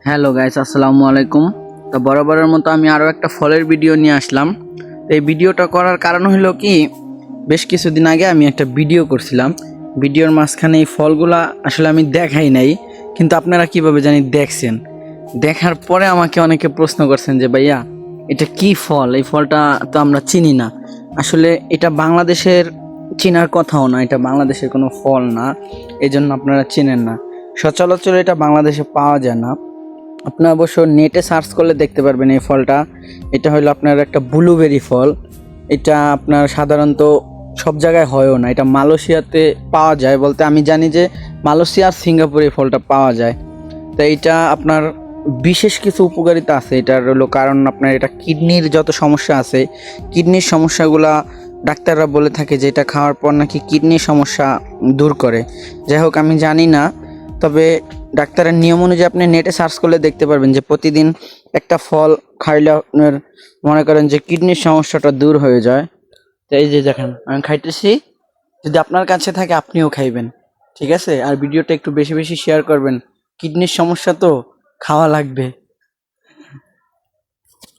Hello guys, আসসালামু আলাইকুম। তো বরাবরের মতো আমি আরও একটা ফলের ভিডিও নিয়ে আসলাম। তো এই ভিডিওটা করার কারণ হলো কি, বেশ কিছুদিন আগে আমি একটা ভিডিও করছিলাম। ভিডিওর মাঝখানে এই ফলগুলা আসলে আমি দেখাই নাই, কিন্তু আপনারা কিভাবে জানি দেখছেন। দেখার পরে আমাকে অনেকে প্রশ্ন করছেন যে ভাইয়া এটা কি ফল, এই ফলটা তো আমরা চিনি না। আসলে এটা বাংলাদেশের চেনার কথাও না, এটা বাংলাদেশের কোনো ফল না, এই জন্য আপনারা চেনেন না। সচরাচর এটা বাংলাদেশে পাওয়া যায় না। আপনার অবশ্য নেটে সার্চ করলে দেখতে পারবেন এই ফলটা। এটা হলো আপনার একটা ব্লুবেরি ফল। এটা আপনার সাধারণত সব জায়গায় হয়ও না, এটা মালয়েশিয়াতে পাওয়া যায় বলতে আমি জানি যে মালয়েশিয়া আর সিঙ্গাপুরে এই ফলটা পাওয়া যায়। তো এইটা আপনার বিশেষ কিছু উপকারিতা আছে এটার, হলো কারণ আপনার এটা কিডনির যত সমস্যা আছে, কিডনির সমস্যাগুলা ডাক্তাররা বলে থাকে যে এটা খাওয়ার পর নাকি কিডনির সমস্যা দূর করে। যাই হোক, আমি জানি না, তবে ডাক্তারের নিয়ম অনুযায়ী আপনি নেটে সার্চ করলে দেখতে পারবেন যে প্রতিদিন একটা ফল খাইলে আপনার মনে করেন যে কিডনির সমস্যাটা দূর হয়ে যায়। তো এই যে দেখেন আমি খাইতেছি, যদি আপনার কাছে থাকে আপনিও খাইবেন, ঠিক আছে? আর ভিডিওটা একটু বেশি বেশি শেয়ার করবেন, কিডনির সমস্যা তো খাওয়া লাগবে।